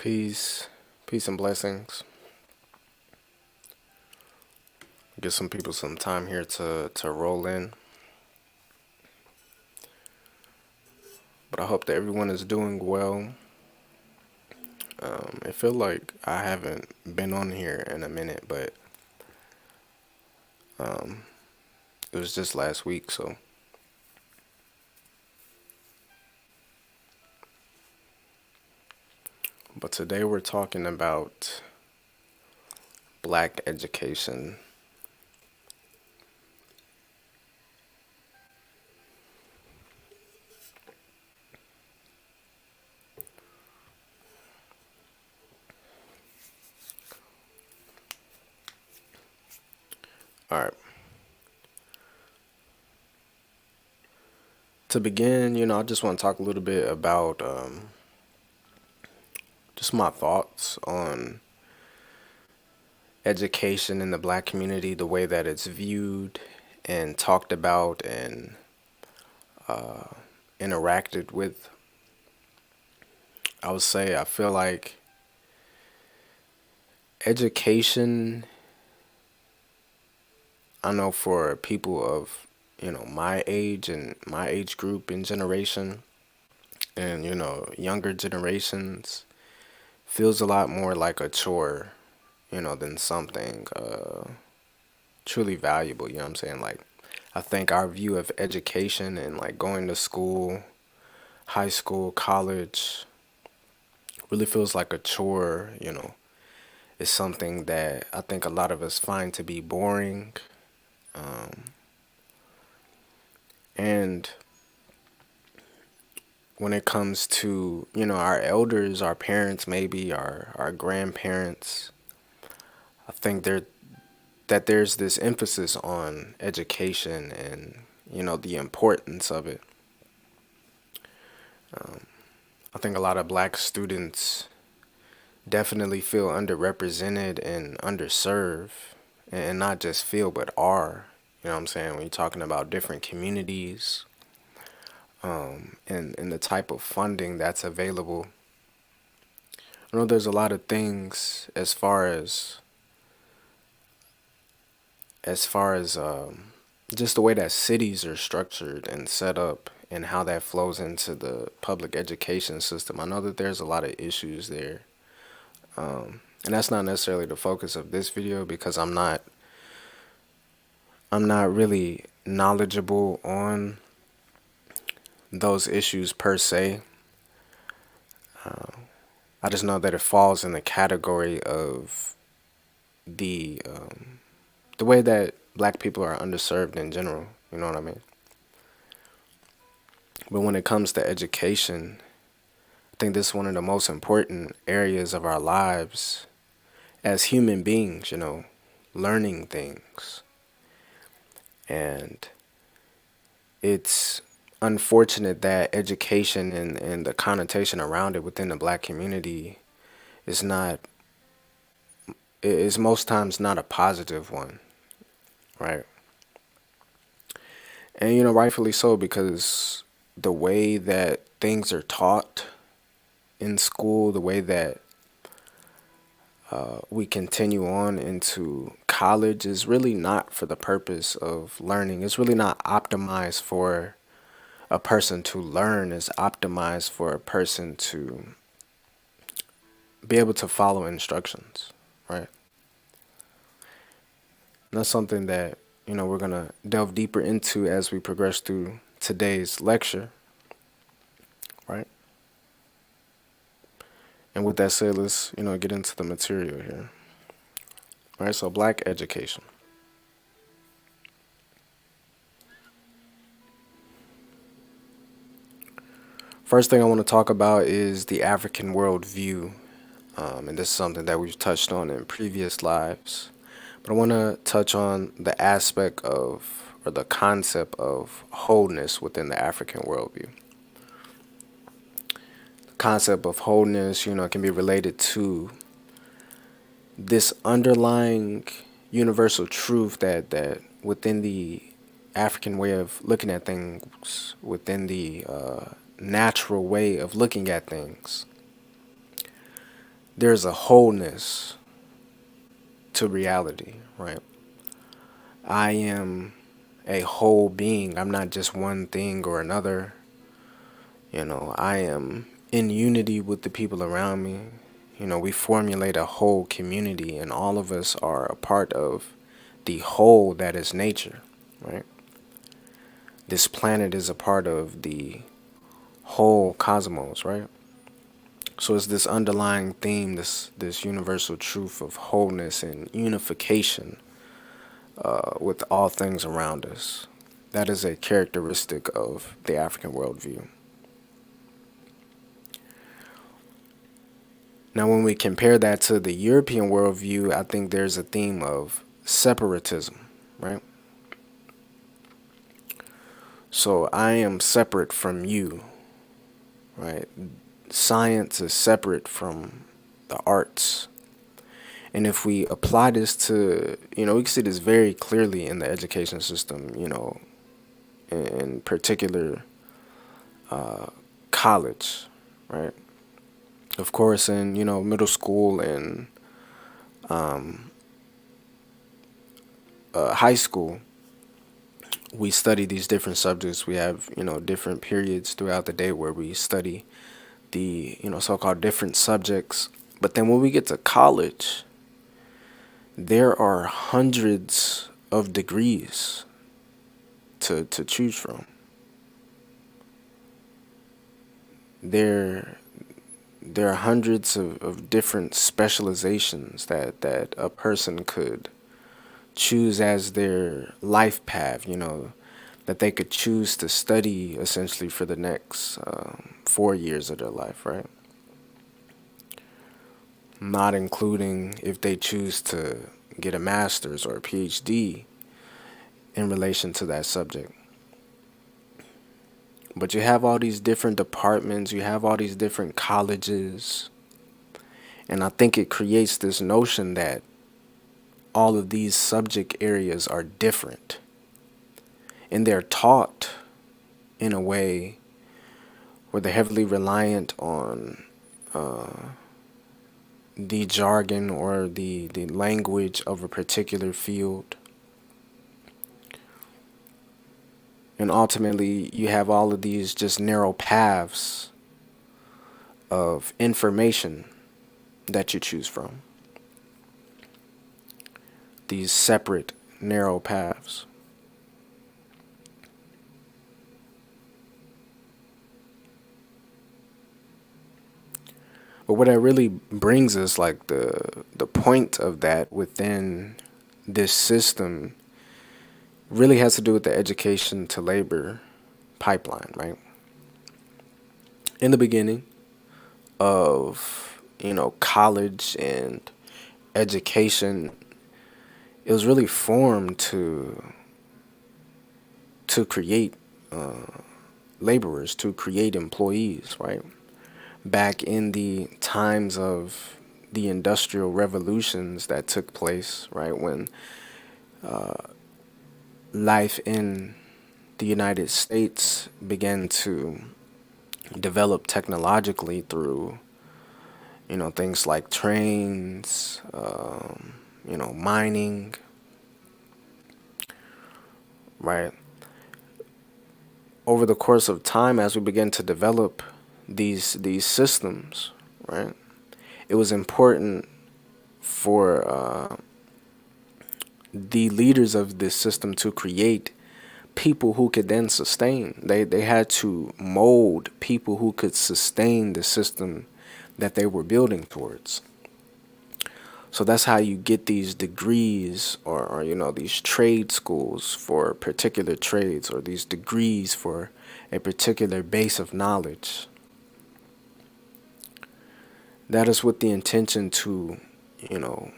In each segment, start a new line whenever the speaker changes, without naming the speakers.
Peace, peace and blessings. Give some people some time here to roll in. But I hope that everyone is doing well. I feel like I haven't been on here in a minute, but um, it was just last week. So, but today we're talking about black education. All right. To begin, I just want to talk a little bit about just my thoughts on education in the black community, the way that it's viewed and talked about and interacted with. I would say I feel like education, I know for people of, my age and my age group and generation and, younger generations feels a lot more like a chore, than something truly valuable, you know what I'm saying? Like, I think our view of education and like going to school, high school, college, really feels like a chore, is something that I think a lot of us find to be boring. Um, and when it comes to, our elders, our parents, maybe our grandparents, I think there's this emphasis on education and, the importance of it. Um, I think a lot of black students definitely feel underrepresented and underserved, and not just feel, but are. You know what I'm saying? When you're talking about different communities, and the type of funding that's available. I know there's a lot of things as far as just the way that cities are structured and set up and how that flows into the public education system. I know that there's a lot of issues there. And that's not necessarily the focus of this video because I'm not really knowledgeable on those issues per se. I just know that it falls in the category of the way that black people are underserved in general. You know what I mean? But when it comes to education, I think this is one of the most important areas of our lives as human beings, learning things. And it's unfortunate that education and the connotation around it within the black community is not, is most times not a positive one, right? And, rightfully so, because the way that things are taught in school, the way that we continue on into college is really not for the purpose of learning. It's really not optimized for a person to learn. It's optimized for a person to be able to follow instructions, right? And that's something that, we're going to delve deeper into as we progress through today's lecture, right? And with that said, let's, get into the material here. All right, so black education. First thing I want to talk about is the African worldview. And this is something that we've touched on in previous lives. But I want to touch on the aspect of, or the concept of wholeness within the African worldview. The concept of wholeness, can be related to this underlying universal truth that within the African way of looking at things, within the natural way of looking at things, there's a wholeness to reality, right? I am a whole being. I'm not just one thing or another. I am in unity with the people around me. We formulate a whole community, and all of us are a part of the whole that is nature, right? This planet is a part of the whole cosmos, right? So it's this underlying theme, this universal truth of wholeness and unification with all things around us. That is a characteristic of the African worldview. Now, when we compare that to the European worldview, I think there's a theme of separatism, right? So I am separate from you, right? Science is separate from the arts. And if we apply this to, we can see this very clearly in the education system, in particular college, right? Of course, in, middle school and high school, we study these different subjects. We have, different periods throughout the day where we study the, so-called different subjects. But then when we get to college, there are hundreds of degrees to choose from. There there are hundreds of different specializations that a person could choose as their life path, that they could choose to study essentially for the next 4 years of their life, right? Not including if they choose to get a master's or a PhD in relation to that subject. But you have all these different departments, you have all these different colleges, and I think it creates this notion that all of these subject areas are different. And they're taught in a way where they're heavily reliant on the jargon or the language of a particular field. And ultimately, you have all of these just narrow paths of information that you choose from. These separate, narrow paths. But what that really brings us, like the point of that within this system, really has to do with the education to labor pipeline, right? In the beginning of, college and education, it was really formed to create laborers, to create employees, right? Back in the times of the industrial revolutions that took place, right, when life in the United States began to develop technologically through, things like trains, mining, right? Over the course of time, as we began to develop these systems, right, it was important for the leaders of this system to create people who could then sustain. They had to mold people who could sustain the system that they were building towards. So that's how you get these degrees or these trade schools for particular trades, or these degrees for a particular base of knowledge. That is with the intention to, you know,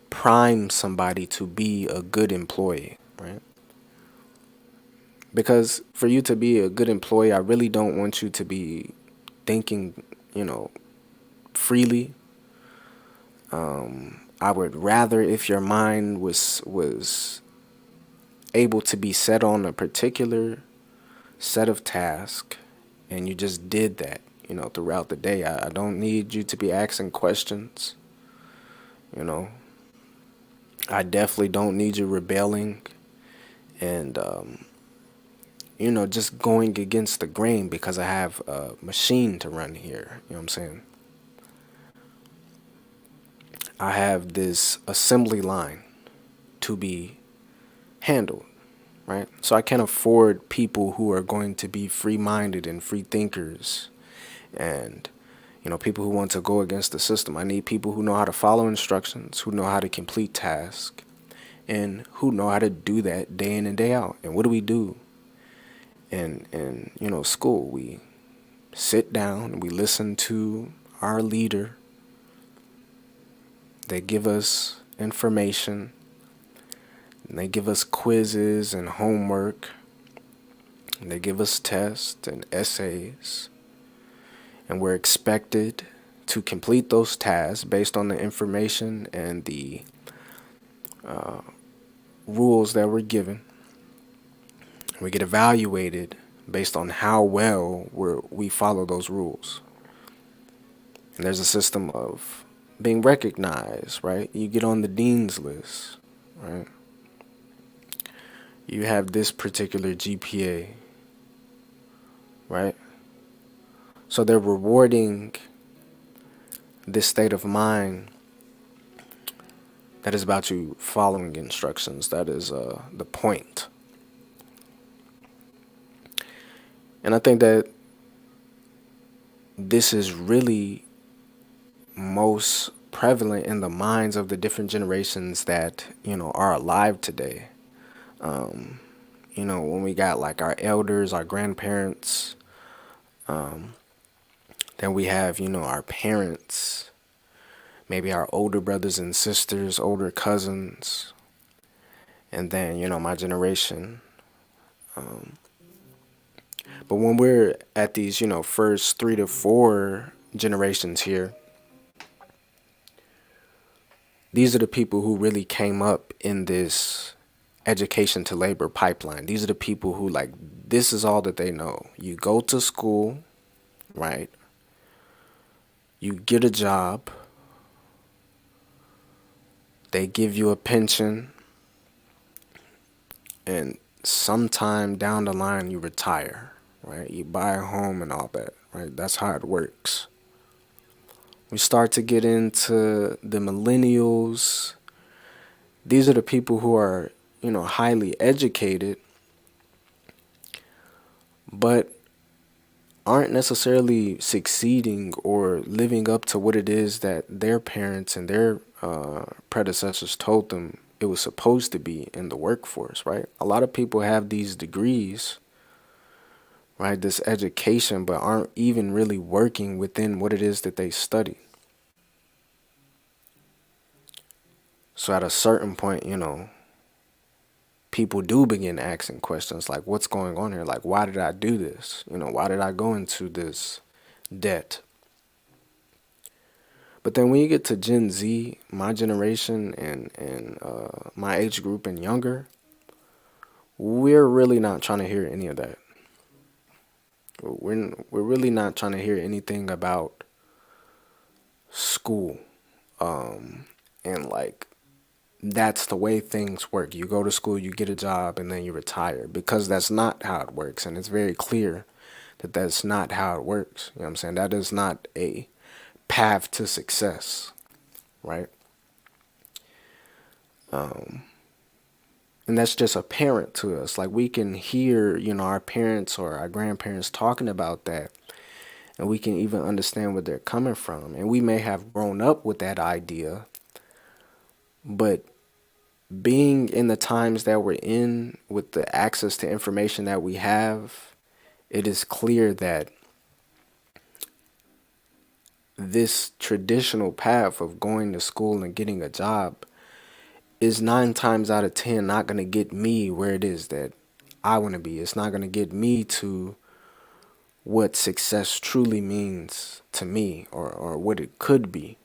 prime somebody to be a good employee, right? Because for you to be a good employee, I really don't want you to be thinking, freely. I would rather if your mind was able to be set on a particular set of tasks and you just did that, throughout the day. I don't need you to be asking questions. You know, I definitely don't need you rebelling and, just going against the grain because I have a machine to run here. You know what I'm saying? I have this assembly line to be handled, right? So I can't afford people who are going to be free-minded and free thinkers and people who want to go against the system. I need people who know how to follow instructions, who know how to complete tasks, and who know how to do that day in and day out. And what do we do in school? We sit down and we listen to our leader. They give us information, and they give us quizzes and homework, and they give us tests and essays, and we're expected to complete those tasks based on the information and the rules that we're given. We get evaluated based on how well we follow those rules. And there's a system of being recognized, right? You get on the dean's list, right? You have this particular GPA, right? So they're rewarding this state of mind that is about you following instructions. That is the point. And I think that this is really most prevalent in the minds of the different generations that, are alive today. When we got like our elders, our grandparents, then we have, our parents, maybe our older brothers and sisters, older cousins, and then, my generation. But when we're at these, first 3 to 4 generations here, these are the people who really came up in this education to labor pipeline. These are the people who, like, this is all that they know. You go to school, right? You get a job. They give you a pension. And sometime down the line, you retire, right? You buy a home and all that, right? That's how it works. We start to get into the millennials. These are the people who are, highly educated, but aren't necessarily succeeding or living up to what it is that their parents and their predecessors told them it was supposed to be in the workforce, right? A lot of people have these degrees, right, this education, but aren't even really working within what it is that they study. So at a certain point, people do begin asking questions like, what's going on here? Like, why did I do this? Why did I go into this debt? But then when you get to Gen Z, my generation and my age group and younger, we're really not trying to hear any of that. We're really not trying to hear anything about school, and like that's the way things work. You go to school, you get a job, and then you retire, because that's not how it works, and it's very clear that that's not how it works. You know what I'm saying? That is not a path to success, right? And that's just apparent to us. Like, we can hear, our parents or our grandparents talking about that, and we can even understand where they're coming from. And we may have grown up with that idea, but being in the times that we're in, with the access to information that we have, it is clear that this traditional path of going to school and getting a job is 9 times out of 10 not going to get me where it is that I want to be. It's not going to get me to what success truly means to me, or what it could be.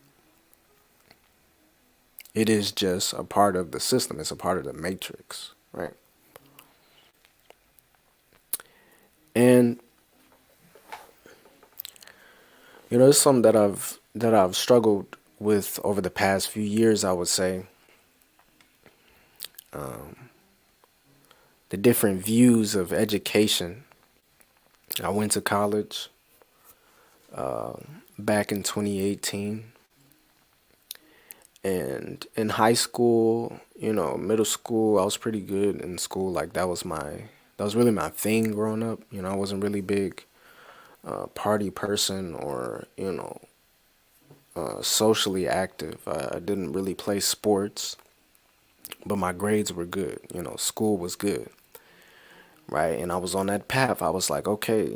It is just a part of the system. It's a part of the matrix, right? And It's something that I've struggled with over the past few years, I would say. The different views of education. I went to college back in 2018, and in high school, middle school, I was pretty good in school. Like that was really my thing growing up. I wasn't really big party person or socially active. I didn't really play sports, but my grades were good. School was good, right? And I was on that path. I was like, okay,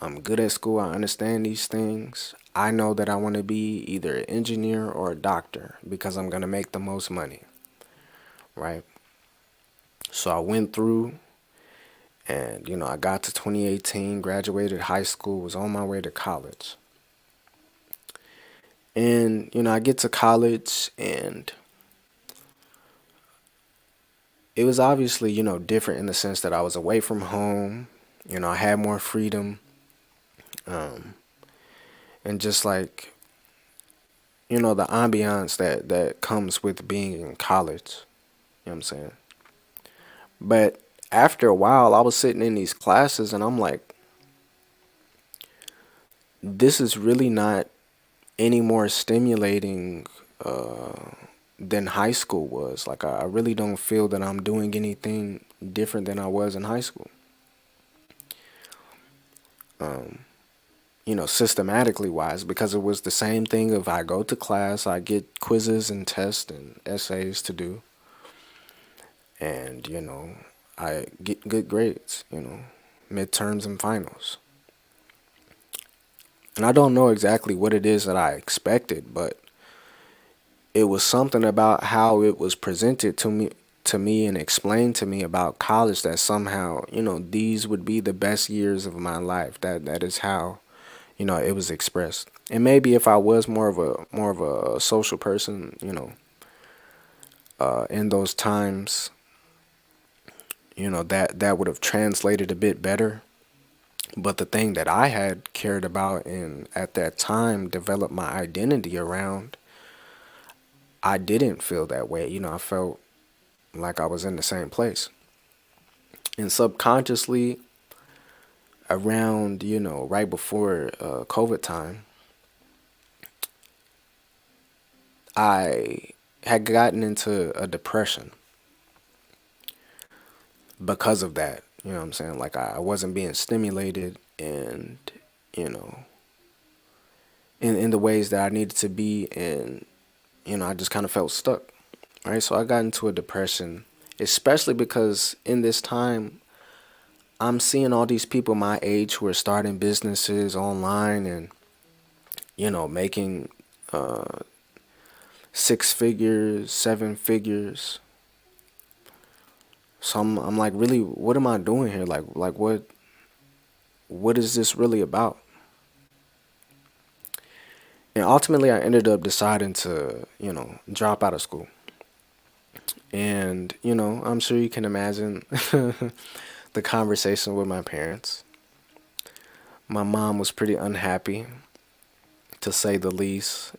I'm good at school. I understand these things. I know that I want to be either an engineer or a doctor because I'm going to make the most money, right? So I went through and, I got to 2018, graduated high school, was on my way to college. And, I get to college and it was obviously, different in the sense that I was away from home. I had more freedom. Um, and just like, the ambiance that comes with being in college. You know what I'm saying? But after a while, I was sitting in these classes and I'm like, this is really not any more stimulating than high school was. Like, I really don't feel that I'm doing anything different than I was in high school. Um, systematically wise, because it was the same thing of I go to class, I get quizzes and tests and essays to do, and, I get good grades, midterms and finals. And I don't know exactly what it is that I expected, but it was something about how it was presented to me and explained to me about college that somehow, these would be the best years of my life. That is how, it was expressed. And maybe if I was more of a social person, in those times, that would have translated a bit better. But the thing that I had cared about and at that time developed my identity around, I didn't feel that way. I felt like I was in the same place. And subconsciously, around, right before COVID time, I had gotten into a depression because of that. You know what I'm saying? Like, I wasn't being stimulated and, you know, in the ways that I needed to be. And, I just kind of felt stuck. Right. So I got into a depression, especially because in this time, I'm seeing all these people my age who are starting businesses online and, making uh, six figures, seven figures. So I'm like, really, what am I doing here? Like what is this really about? And ultimately, I ended up deciding to, drop out of school. And, I'm sure you can imagine the conversation with my parents. My mom was pretty unhappy, to say the least.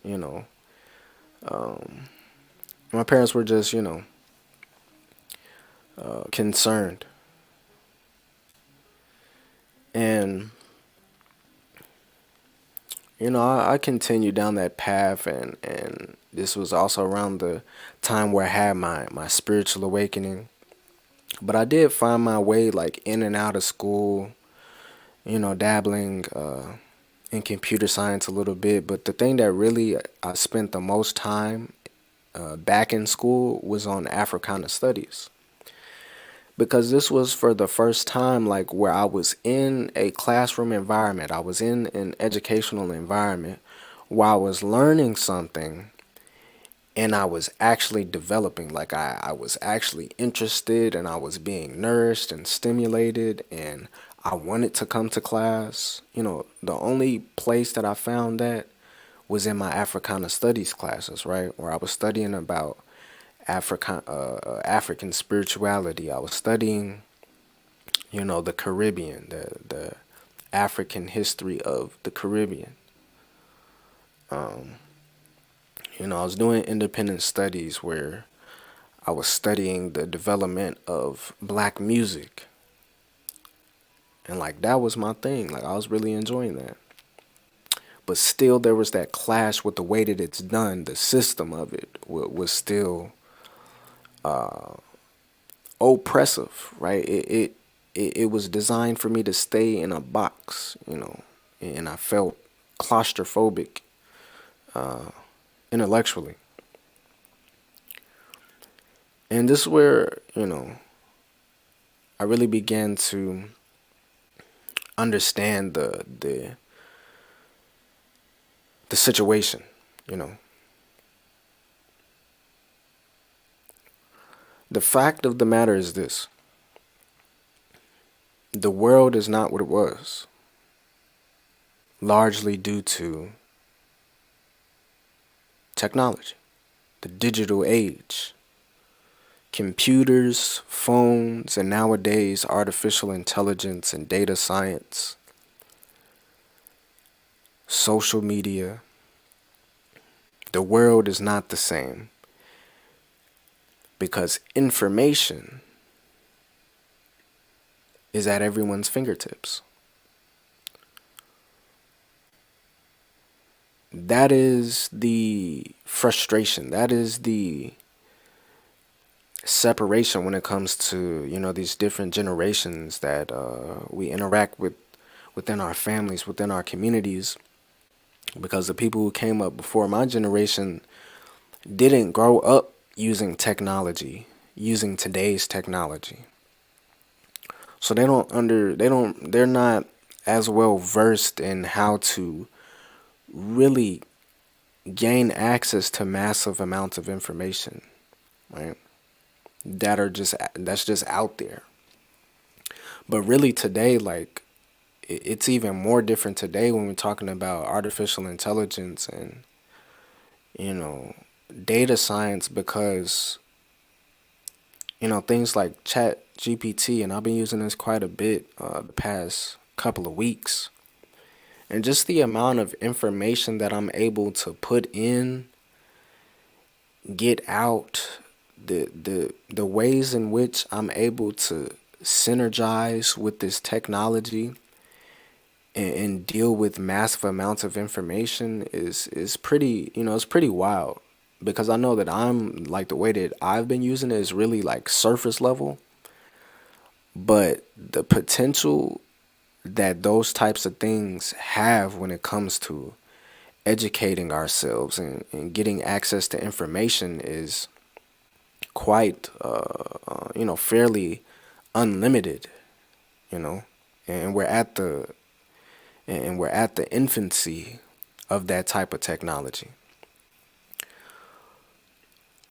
Um, my parents were just, concerned. And, I continued down that path, and this was also around the time where I had my spiritual awakening. But I did find my way like in and out of school, dabbling in computer science a little bit. But the thing that really I spent the most time back in school was on Africana studies. Because this was for the first time, like where I was in a classroom environment, I was in an educational environment where I was learning something and I was actually developing. Like I was actually interested and I was being nourished and stimulated and I wanted to come to class. The only place that I found that was in my Africana studies classes, right? Where I was studying about African spirituality. I was studying, the Caribbean, the African history of the Caribbean. I was doing independent studies where I was studying the development of black music. And like that was my thing. Like I was really enjoying that. But still there was that clash with the way that it's done. The system of it was still oppressive, right? It was designed for me to stay in a box, and I felt claustrophobic intellectually. And this is where, I really began to understand the situation, you know. The fact of the matter is this: the world is not what it was, largely due to technology, the digital age, computers, phones, and nowadays artificial intelligence and data science, social media. The world is not the same because information is at everyone's fingertips. That is the frustration. That is the separation when it comes to, these different generations that we interact with within our families, within our communities. Because the people who came up before my generation didn't grow up using technology, using today's technology. So they're not as well versed in how to really gain access to massive amounts of information, right? That's just out there. But really today, like it's even more different today when we're talking about artificial intelligence and you know data science because things like Chat GPT, and I've been using this quite a bit the past couple of weeks, and just the amount of information that I'm able to put in, get out, the ways in which I'm able to synergize with this technology and deal with massive amounts of information is pretty, it's pretty wild, because I know that I'm like the way that I've been using it is really like surface level, but the potential that those types of things have when it comes to educating ourselves and getting access to information is quite fairly unlimited, you know and we're at the infancy of that type of technology.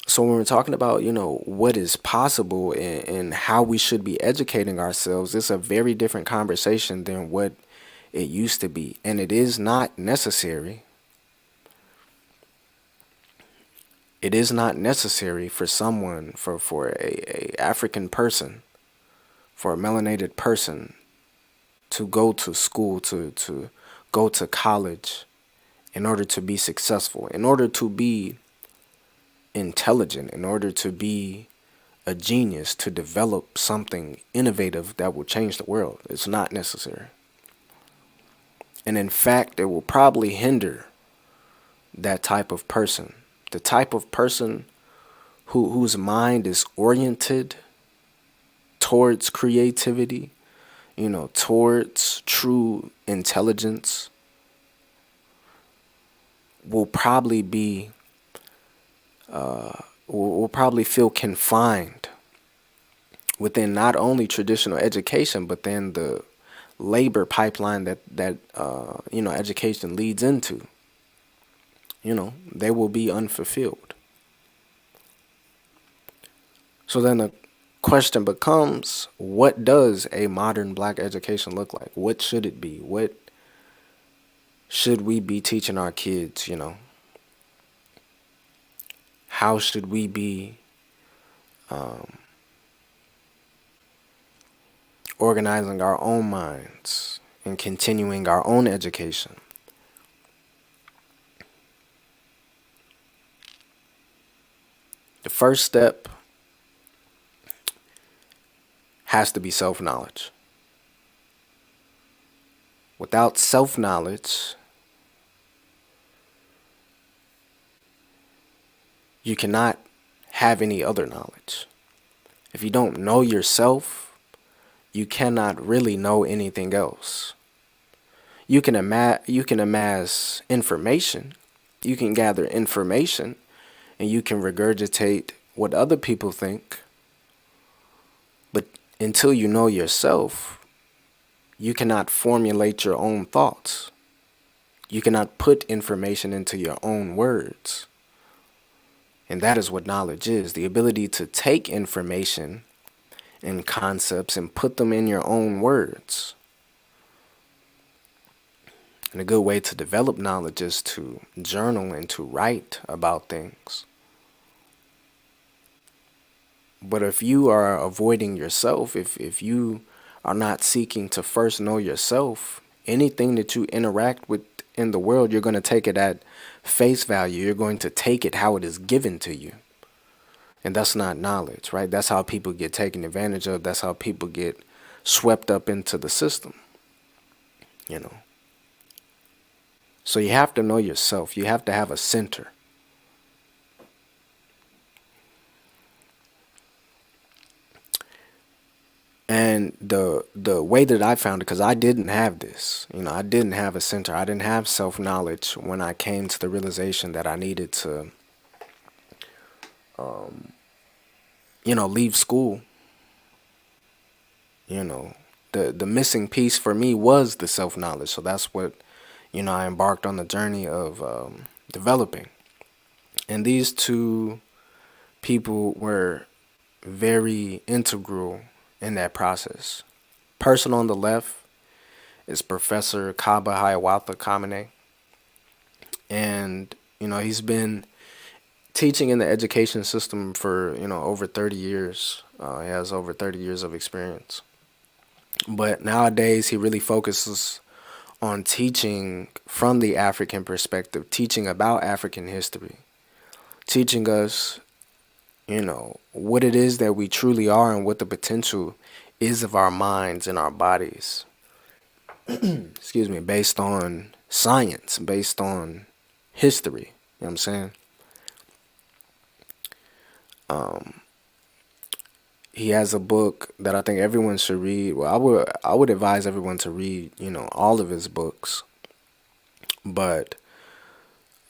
So when we're talking about, what is possible and how we should be educating ourselves, it's a very different conversation than what it used to be. And it is not necessary. It is not necessary for someone, for a African person, for a melanated person to go to school, to go to college in order to be successful, in order to be intelligent, in order to be a genius, to develop something innovative that will change the world. It's not necessary. And in fact, it will probably hinder that type of person. The type of person whose mind is oriented towards creativity, towards true intelligence, will probably be will probably feel confined within not only traditional education, but then the labor pipeline that education leads into. They will be unfulfilled. So then the question becomes, what does a modern black education look like? What should it be? What should we be teaching our kids? How should we be organizing our own minds and continuing our own education? The first step has to be self-knowledge. Without self-knowledge, you cannot have any other knowledge. If you don't know yourself, you cannot really know anything else. You can amass information, you can gather information, and you can regurgitate what other people think. But until you know yourself, you cannot formulate your own thoughts. You cannot put information into your own words. And that is what knowledge is, the ability to take information and concepts and put them in your own words. And a good way to develop knowledge is to journal and to write about things. But if you are avoiding yourself, if you are not seeking to first know yourself, anything that you interact with in the world, you're going to take it at face value. You're going to take it how it is given to you. And that's not knowledge, right? That's how people get taken advantage of. That's how people get swept up into the system, you know. So you have to know yourself. You have to have a center. And the way that I found it, because I didn't have this, I didn't have a center. I didn't have self-knowledge when I came to the realization that I needed to, leave school. The missing piece for me was the self-knowledge. So that's what, I embarked on the journey of developing. And these two people were very integral in that process. Person on the left is Professor Kaba Kamene. And, he's been teaching in the education system for, over 30 years. He has over 30 years of experience. But nowadays, he really focuses on teaching from the African perspective, teaching about African history, teaching us, what it is that we truly are and what the potential is of our minds and our bodies. Excuse me, based on science, based on history. You know what I'm saying? He has a book that I think everyone should read. Well, I would advise everyone to read, all of his books. But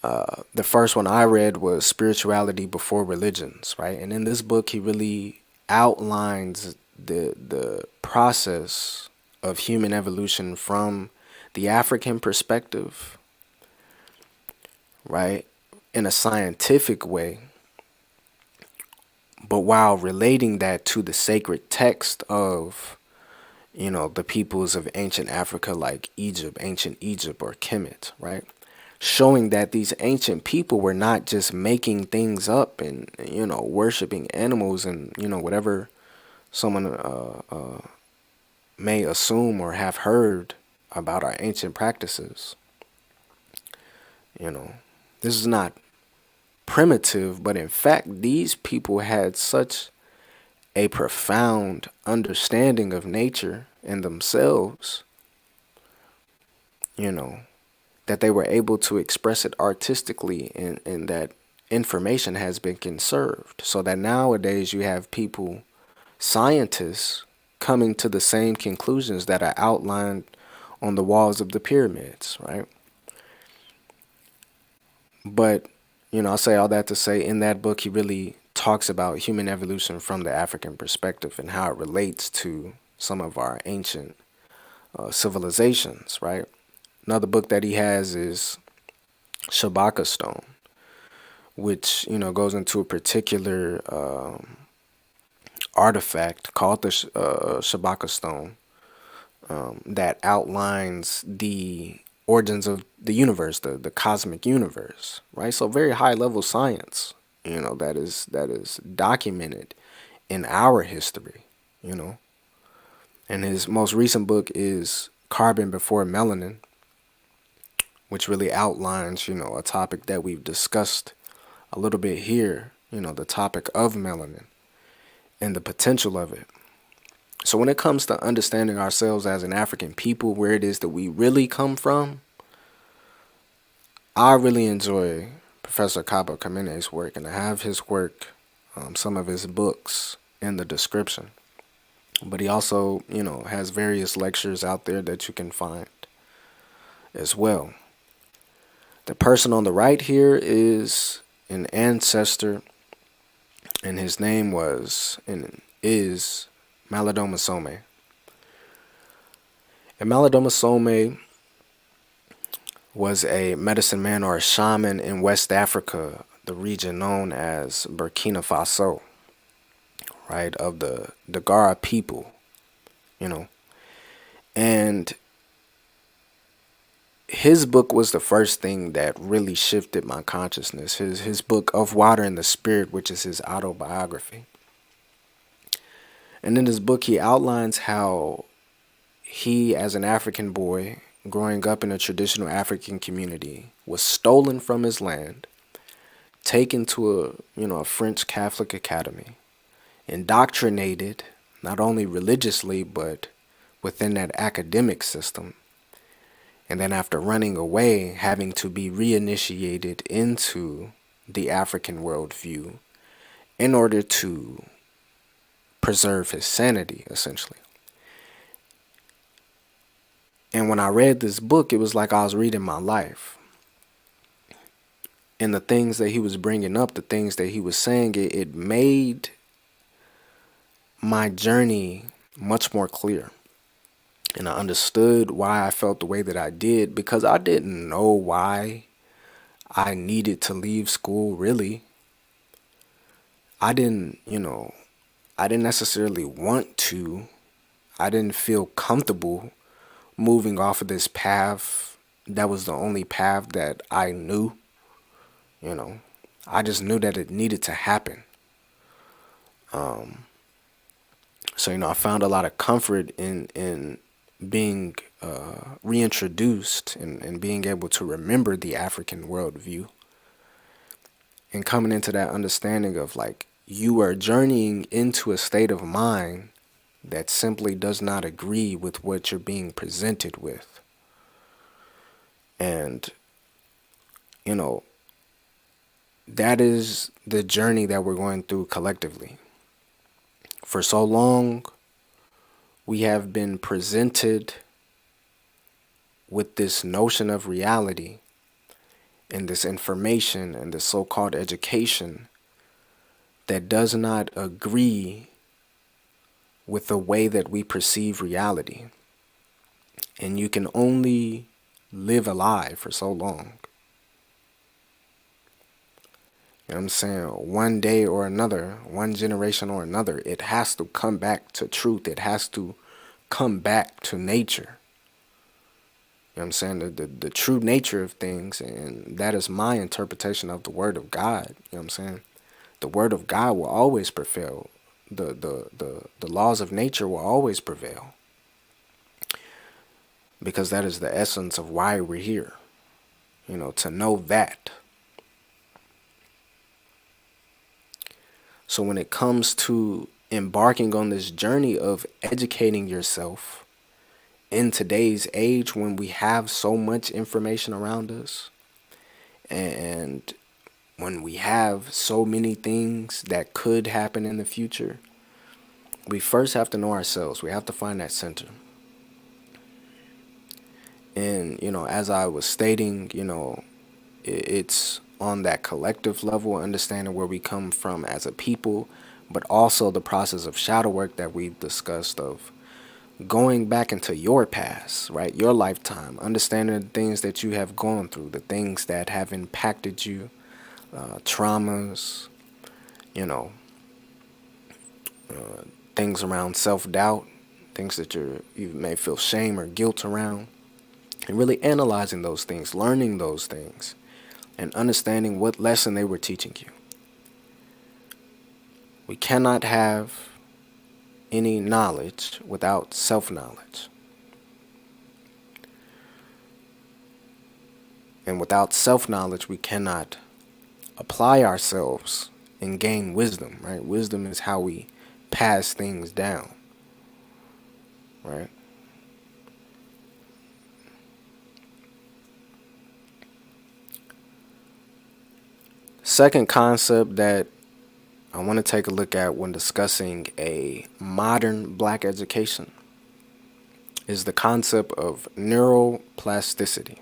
the first one I read was Spirituality Before Religions, right? And in this book, he really outlines the process of human evolution from the African perspective, right, in a scientific way, but while relating that to the sacred text of, the peoples of ancient Africa, like Egypt, ancient Egypt, or Kemet, right? Showing that these ancient people were not just making things up and, worshiping animals and, whatever someone may assume or have heard about our ancient practices. This is not primitive, but in fact, these people had such a profound understanding of nature and themselves, that they were able to express it artistically, and that information has been conserved. So that nowadays you have people, scientists, coming to the same conclusions that are outlined on the walls of the pyramids, right? But, I say all that to say, in that book, he really talks about human evolution from the African perspective and how it relates to some of our ancient civilizations, right? Another book that he has is Shabaka Stone, which, goes into a particular artifact called the Shabaka Stone that outlines the origins of the universe, the cosmic universe, right? So very high level science, that is documented in our history, And his most recent book is Carbon Before Melanin, which really outlines, a topic that we've discussed a little bit here, the topic of melanin and the potential of it. So when it comes to understanding ourselves as an African people, where it is that we really come from, I really enjoy Professor Kaba Kamene's work, and I have his work, some of his books in the description. But he also, has various lectures out there that you can find as well. The person on the right here is an ancestor, and his name was and is Malidoma Somé. And Malidoma Somé was a medicine man or a shaman in West Africa, the region known as Burkina Faso, right, of the Dagara people, And his book was the first thing that really shifted my consciousness. His book Of Water and the Spirit, which is his autobiography. And in this book, he outlines how he, as an African boy, growing up in a traditional African community, was stolen from his land, taken to a French Catholic academy, indoctrinated not only religiously but within that academic system, and then after running away, having to be reinitiated into the African worldview in order to preserve his sanity, essentially. And when I read this book, it was like I was reading my life. And the things that he was bringing up, the things that he was saying, it made my journey much more clear. And I understood why I felt the way that I did, because I didn't know why I needed to leave school, really. I didn't necessarily want to. I didn't feel comfortable moving off of this path that was the only path that I knew. I just knew that it needed to happen. So I found a lot of comfort in being reintroduced and being able to remember the African worldview and coming into that understanding of, like, you are journeying into a state of mind that simply does not agree with what you're being presented with. And, that is the journey that we're going through collectively. For so long, we have been presented with this notion of reality and this information and this so-called education that does not agree with the way that we perceive reality. And you can only live a lie for so long. You know what I'm saying? One day or another, one generation or another, it has to come back to truth. It has to come back to nature. You know what I'm saying? The true nature of things, and that is my interpretation of the Word of God. You know what I'm saying? The Word of God will always prevail. The laws of nature will always prevail. Because that is the essence of why we're here. To know that. So when it comes to embarking on this journey of educating yourself in today's age, when we have so much information around us, and when we have so many things that could happen in the future, we first have to know ourselves. We have to find that center. And, as I was stating, it's on that collective level, understanding where we come from as a people, but also the process of shadow work that we've discussed, of going back into your past, right? Your lifetime, understanding the things that you have gone through, the things that have impacted you, traumas, things around self-doubt, things that you may feel shame or guilt around, and really analyzing those things, learning those things, and understanding what lesson they were teaching you. We cannot have any knowledge without self-knowledge. And without self-knowledge, we cannot apply ourselves and gain wisdom, right? Wisdom is how we pass things down, right? Second concept that I want to take a look at when discussing a modern black education is the concept of neuroplasticity.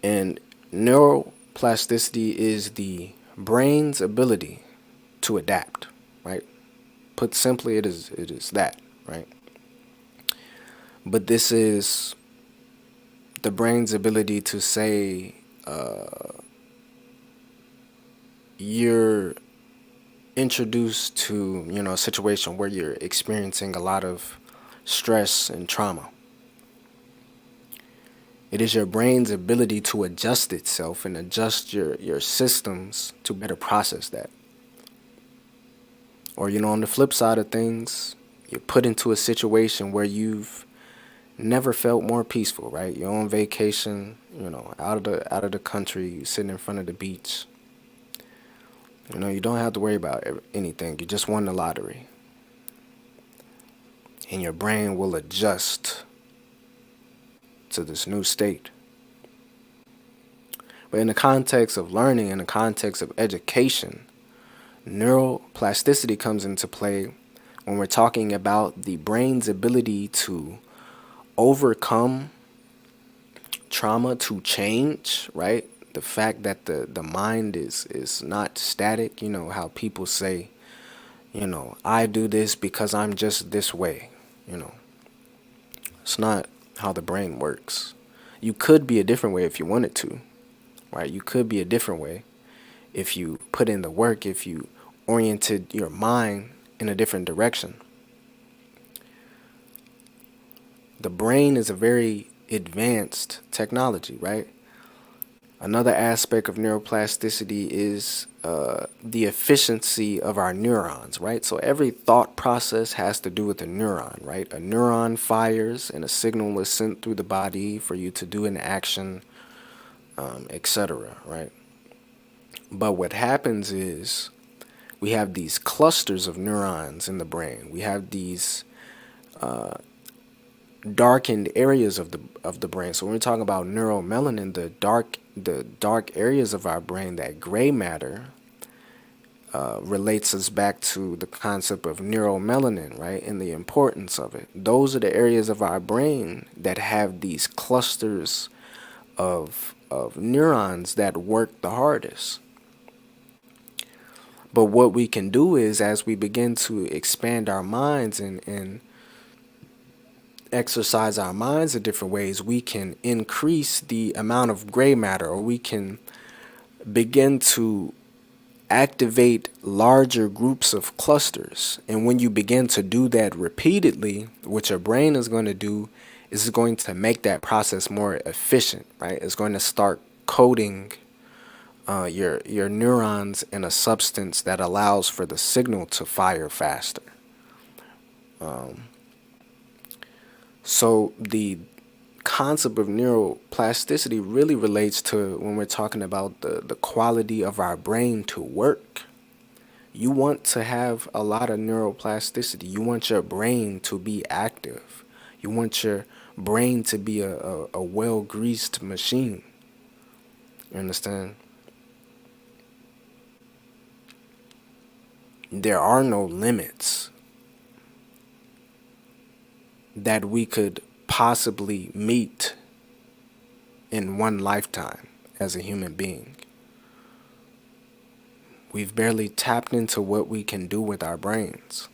And neuroplasticity is the brain's ability to adapt, right? Put simply, it is that, right? But this is the brain's ability to say you're introduced to, a situation where you're experiencing a lot of stress and trauma. It is your brain's ability to adjust itself and adjust your systems to better process that. Or, on the flip side of things, you're put into a situation where you've never felt more peaceful, right? You're on vacation, out of the country, you're sitting in front of the beach. You don't have to worry about anything. You just won the lottery. And your brain will adjust to this new state. But in the context of learning, in the context of education, neuroplasticity comes into play when we're talking about the brain's ability to overcome trauma, to change, right? The fact that the mind is not static, how people say, I do this because I'm just this way, you know. It's not how the brain works. You could be a different way if you wanted to, right? You could be a different way if you put in the work, if you oriented your mind in a different direction. The brain is a very advanced technology, right? Another aspect of neuroplasticity is the efficiency of our neurons, right? So every thought process has to do with a neuron, right? A neuron fires and a signal is sent through the body for you to do an action, etc., right? But what happens is we have these clusters of neurons in the brain. We have these darkened areas of the brain. So when we're talking about neuromelanin, the dark areas of our brain, that gray matter, relates us back to the concept of neuromelanin, right? And the importance of it. Those are the areas of our brain that have these clusters of neurons that work the hardest. But what we can do is, as we begin to expand our minds and exercise our minds in different ways, we can increase the amount of gray matter, or we can begin to activate larger groups of clusters. And when you begin to do that repeatedly, what your brain is going to do is going to make that process more efficient, right? It's going to start coding your neurons in a substance that allows for the signal to fire faster. So the concept of neuroplasticity really relates to when we're talking about the quality of our brain to work. You want to have a lot of neuroplasticity. You want your brain to be active. You want your brain to be a well-greased machine. You understand? There are no limits that we could possibly meet in one lifetime as a human being. We've barely tapped into what we can do with our brains.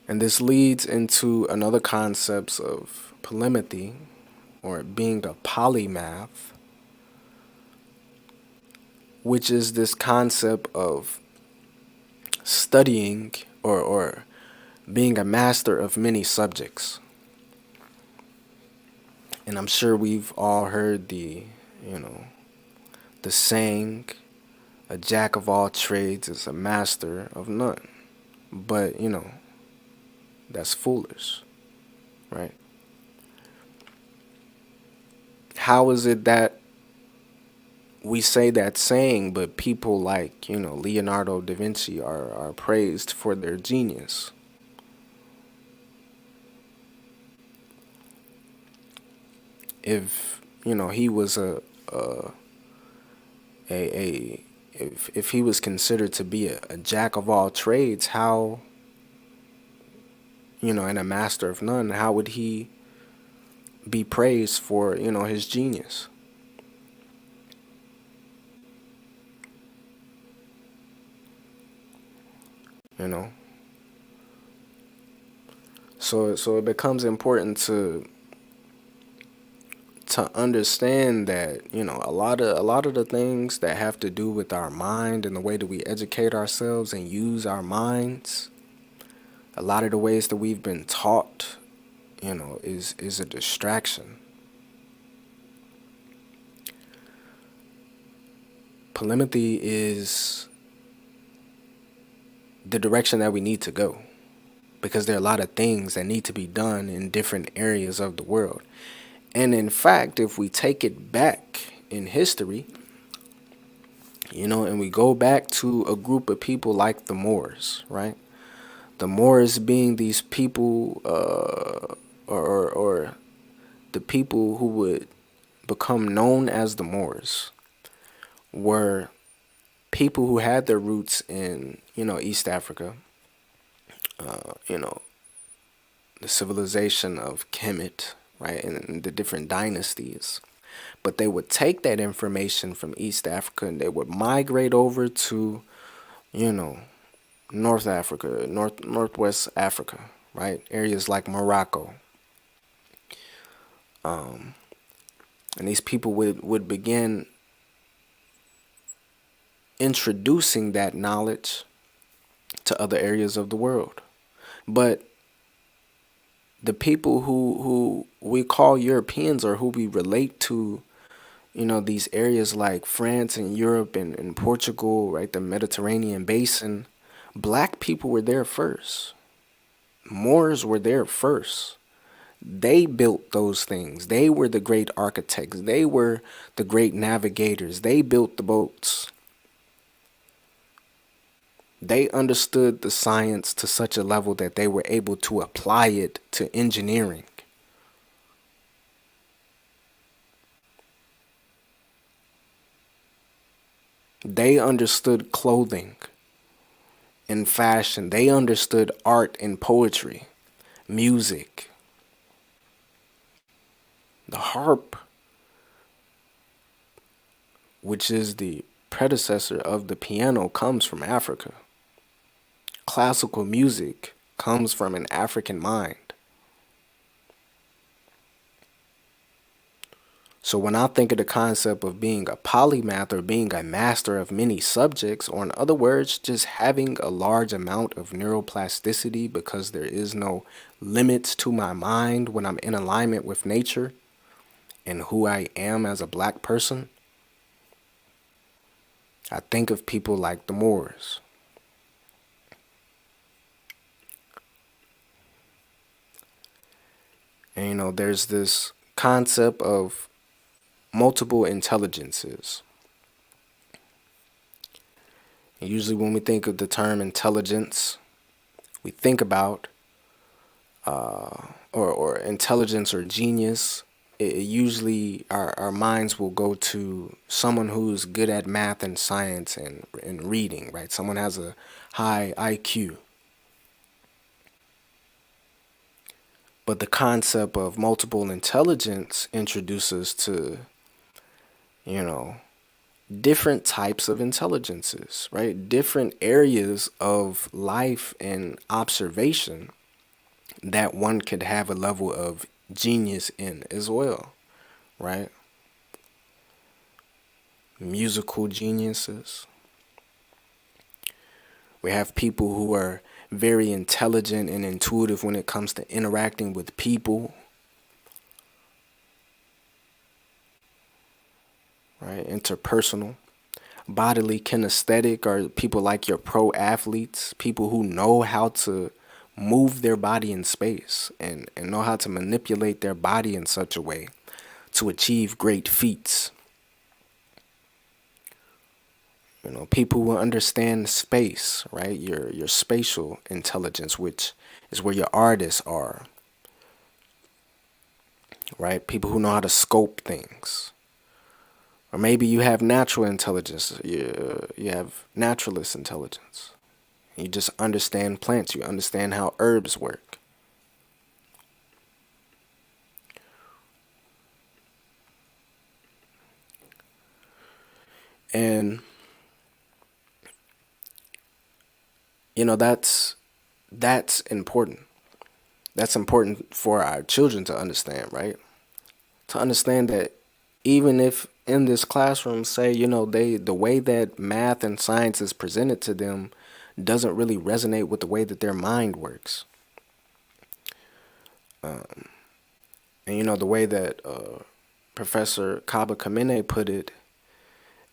And this leads into another concept of polymathy, or being a polymath, which is this concept of studying or being a master of many subjects. And I'm sure we've all heard the saying, a jack of all trades is a master of none. But, That's foolish, right? How is it that we say that saying, but people like, Leonardo da Vinci are praised for their genius? If, he was a if he was considered to be a jack of all trades, how, and a master of none, how would he be praised for, his genius? You know? So it becomes important to understand that, a lot of the things that have to do with our mind and the way that we educate ourselves and use our minds, a lot of the ways that we've been taught, is a distraction. Polymathy is the direction that we need to go, because there are a lot of things that need to be done in different areas of the world. And in fact, if we take it back in history, and we go back to a group of people like the Moors, right? The Moors being these people, or the people who would become known as the Moors, were people who had their roots in, East Africa, you know, the civilization of Kemet, right, and the different dynasties. But they would take that information from East Africa and they would migrate over to, you know, North Africa, Northwest Africa, right? Areas like Morocco. And these people would begin introducing that knowledge to other areas of the world. But the people who we call Europeans, or who we relate to, these areas like France and Europe and Portugal, right, the Mediterranean basin, black people were there first. Moors were there first. They built those things. They were the great architects. They were the great navigators. They built the boats. They understood the science to such a level that they were able to apply it to engineering. They understood clothing and fashion. They understood art and poetry, music. The harp, which is the predecessor of the piano, comes from Africa. Classical music comes from an African mind. So when I think of the concept of being a polymath, or being a master of many subjects, or in other words, just having a large amount of neuroplasticity, because there is no limits to my mind when I'm in alignment with nature and who I am as a black person, I think of people like the Moors. And there's this concept of multiple intelligences. And usually when we think of the term intelligence, we think about or intelligence or genius. It usually our minds will go to someone who's good at math and science and reading, right? Someone has a high IQ. But the concept of multiple intelligence introduces to, you know, different types of intelligences, right? Different areas of life and observation that one could have a level of genius in as well, right? Musical geniuses. We have people who are very intelligent and intuitive when it comes to interacting with people, right? Interpersonal. Bodily kinesthetic are people like your pro athletes, people who know how to move their body in space and know how to manipulate their body in such a way to achieve great feats. People who understand space, right? Your spatial intelligence, which is where your artists are, right? People who know how to scope things. Or maybe you have natural intelligence. You have naturalist intelligence. You just understand plants. You understand how herbs work. And that's important. That's important for our children to understand, right? To understand that even if in this classroom, say, the way that math and science is presented to them doesn't really resonate with the way that their mind works. And the way that Professor Kaba Kamene put it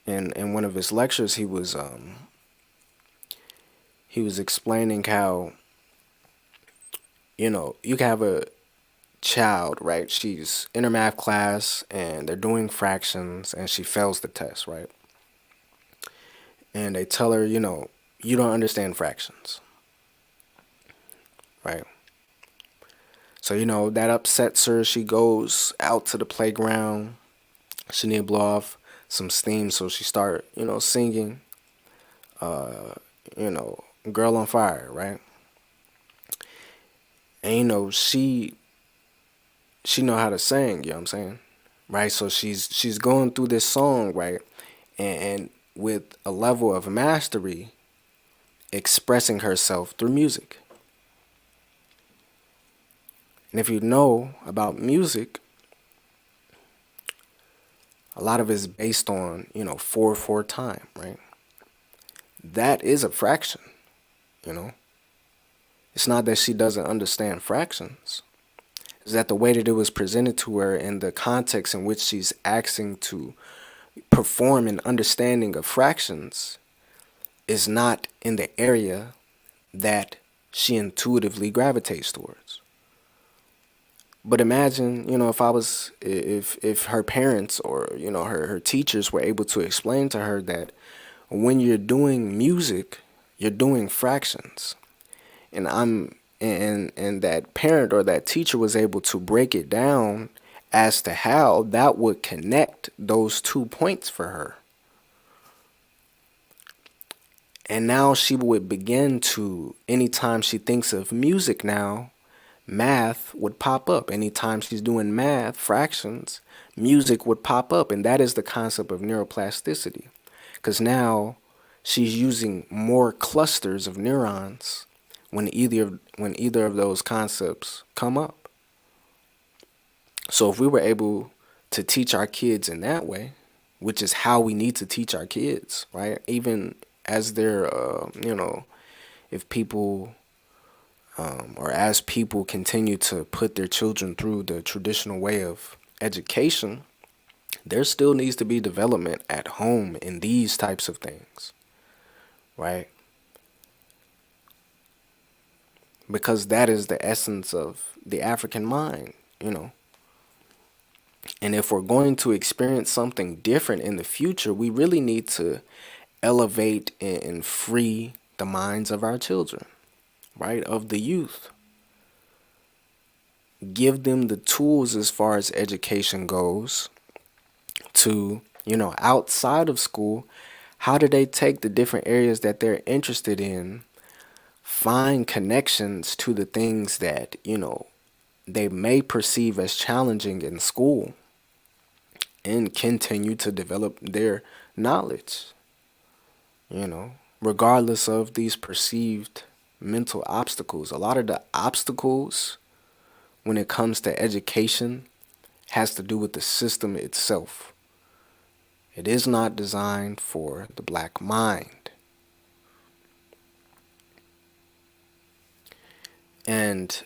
in one of his lectures, he was explaining how you can have a child, right? She's in her math class and they're doing fractions and she fails the test, right? And they tell her, you don't understand fractions, right? So, that upsets her. She goes out to the playground. She need to blow off some steam, so she start, singing, uh, you know, Girl on Fire, right? And, she know how to sing, you know what I'm saying? Right? So she's going through this song, right? And with a level of mastery, expressing herself through music. And if you know about music, a lot of it is based on, 4/4 time, right? That is a fraction, you know? It's not that she doesn't understand fractions. It's that the way that it was presented to her and the context in which she's asking to perform an understanding of fractions is not in the area that she intuitively gravitates towards. But imagine, if her parents or, her teachers were able to explain to her that when you're doing music, you're doing fractions. And that parent or that teacher was able to break it down as to how that would connect those 2 points for her. And now she would begin to, anytime she thinks of music now, math would pop up. Anytime she's doing math, fractions, music would pop up. And that is the concept of neuroplasticity. Because now she's using more clusters of neurons when either of those concepts come up. So if we were able to teach our kids in that way, which is how we need to teach our kids, right? Even as they're, if people or as people continue to put their children through the traditional way of education, there still needs to be development at home in these types of things, right? Because that is the essence of the African mind. And if we're going to experience something different in the future, we really need to elevate and free the minds of our children, right? Of the youth. Give them the tools as far as education goes to, outside of school, how do they take the different areas that they're interested in, find connections to the things that, they may perceive as challenging in school and continue to develop their knowledge, regardless of these perceived mental obstacles. A lot of the obstacles when it comes to education has to do with the system itself. It is not designed for the black mind. And,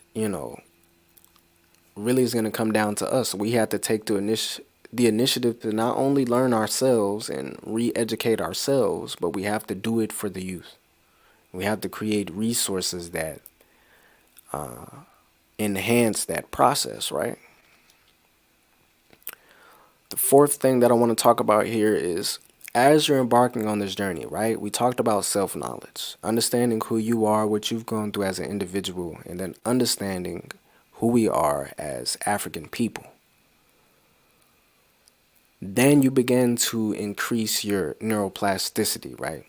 really is going to come down to us. We have to take the initiative to not only learn ourselves and re-educate ourselves, but we have to do it for the youth. We have to create resources that enhance that process, right? The fourth thing that I want to talk about here is as you're embarking on this journey, right? We talked about self knowledge, understanding who you are, what you've gone through as an individual, and then understanding who we are as African people. Then you begin to increase your neuroplasticity, right?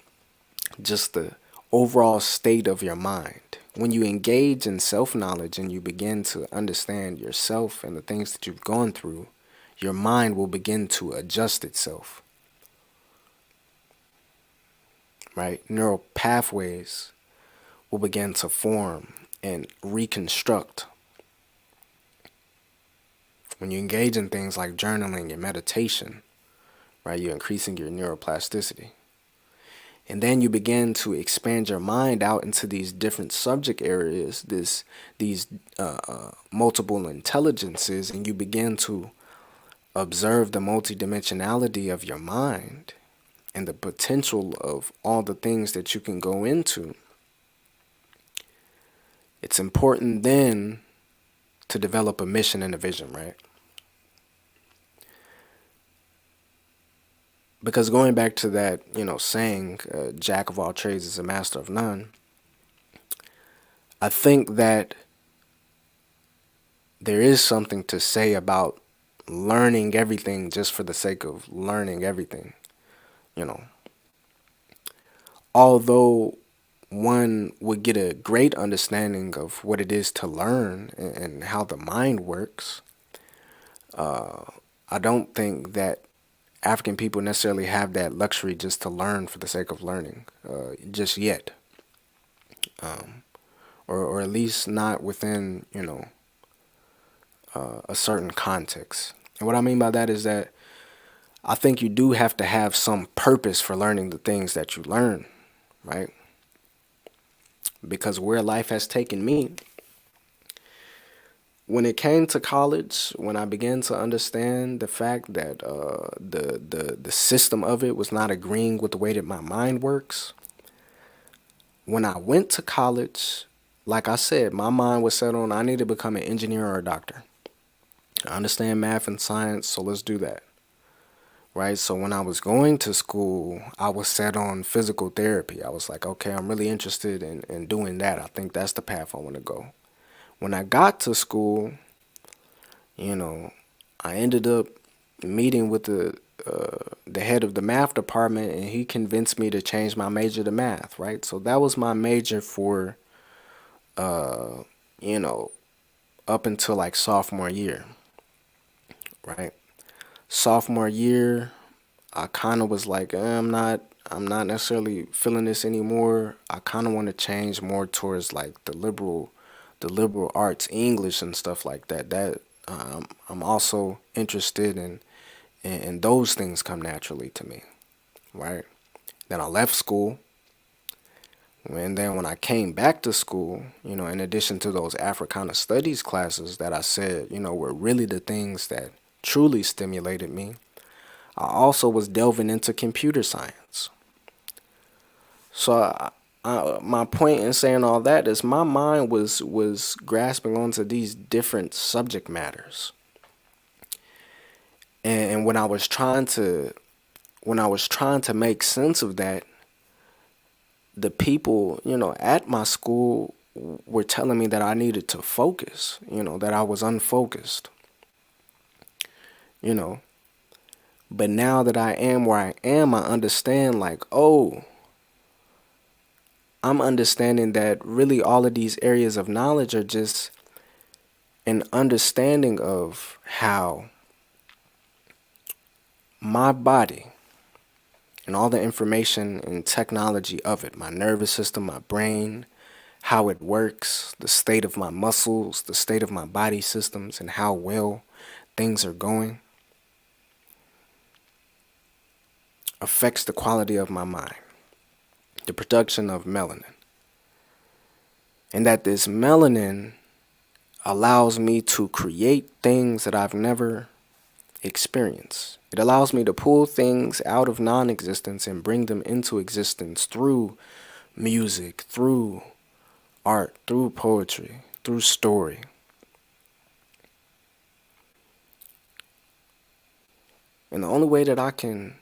Just the overall state of your mind. When you engage in self knowledge and you begin to understand yourself and the things that you've gone through, your mind will begin to adjust itself, right? Neural pathways will begin to form and reconstruct. When you engage in things like journaling and meditation, right, you're increasing your neuroplasticity. And then you begin to expand your mind out into these different subject areas, these multiple intelligences, and you begin to observe the multidimensionality of your mind and the potential of all the things that you can go into. It's important then to develop a mission and a vision, right? Because going back to that, saying, jack of all trades is a master of none, I think that there is something to say about learning everything just for the sake of learning everything, you know. Although one would get a great understanding of what it is to learn and how the mind works, I don't think that African people necessarily have that luxury just to learn for the sake of learning, just yet, or at least not within a certain context. And what I mean by that is that I think you do have to have some purpose for learning the things that you learn, right? Because where life has taken me, when it came to college, when I began to understand the fact that the system of it was not agreeing with the way that my mind works, when I went to college, like I said, my mind was set on I need to become an engineer or a doctor. I understand math and science, so let's do that. Right? So when I was going to school, I was set on physical therapy. I was like, okay, I'm really interested in doing that. I think that's the path I want to go. When I got to school, I ended up meeting with the head of the math department, and he convinced me to change my major to math, right? So that was my major for, you know, up until like sophomore year, right? Sophomore year, I kind of was like, I'm not necessarily feeling this anymore. I kind of want to change more towards like the liberal arts, English and stuff like that. I'm also interested in those things come naturally to me, right? Then I left school. And then when I came back to school, in addition to those Africana studies classes that I said, were really the things that truly stimulated me, I also was delving into computer science. So my point in saying all that is my mind was grasping onto these different subject matters. And when I was trying to make sense of that, the people, at my school were telling me that I needed to focus, that I was unfocused, you know. But now that I am where I am, I understand like, oh, I'm understanding that really all of these areas of knowledge are just an understanding of how my body and all the information and technology of it, my nervous system, my brain, how it works, the state of my muscles, the state of my body systems, and how well things are going, affects the quality of my mind, the production of melanin. And that this melanin allows me to create things that I've never experienced. It allows me to pull things out of non-existence and bring them into existence through music, through art, through poetry, through story. And the only way that I can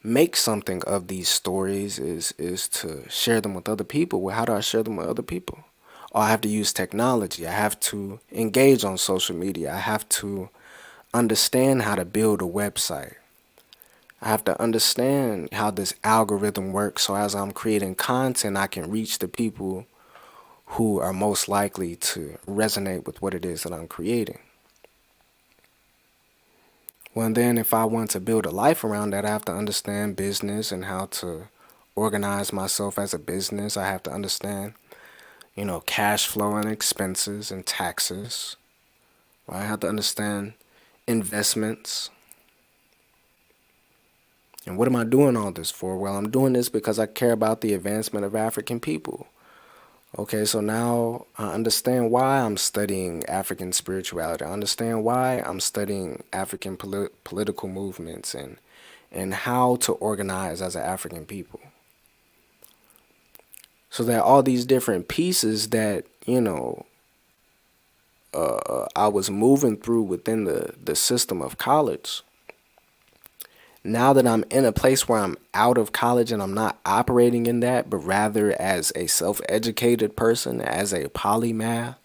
make something of these stories is to share them with other people. Well, how do I share them with other people? Oh, I have to use technology. I have to engage on social media. I have to understand how to build a website. I have to understand how this algorithm works so as I'm creating content, I can reach the people who are most likely to resonate with what it is that I'm creating. Well, then if I want to build a life around that, I have to understand business and how to organize myself as a business. I have to understand, cash flow and expenses and taxes. I have to understand investments. And what am I doing all this for? Well, I'm doing this because I care about the advancement of African people. Okay, so now I understand why I'm studying African spirituality. I understand why I'm studying African political movements and how to organize as an African people. So that all these different pieces that, I was moving through within the system of college, now that I'm in a place where I'm out of college and I'm not operating in that, but rather as a self-educated person, as a polymath,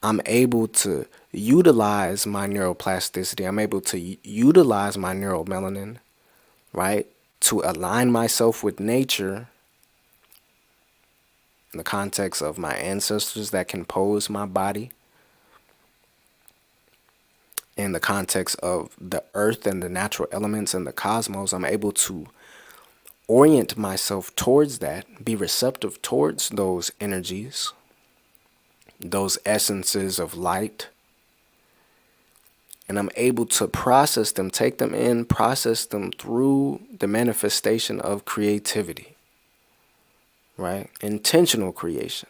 I'm able to utilize my neuroplasticity. I'm able to utilize my neuromelanin, right? To align myself with nature in the context of my ancestors that compose my body, in the context of the earth and the natural elements in the cosmos. I'm able to orient myself towards that, be receptive towards those energies, those essences of light, and I'm able to process them, take them in, process them through the manifestation of creativity, right? Intentional creation,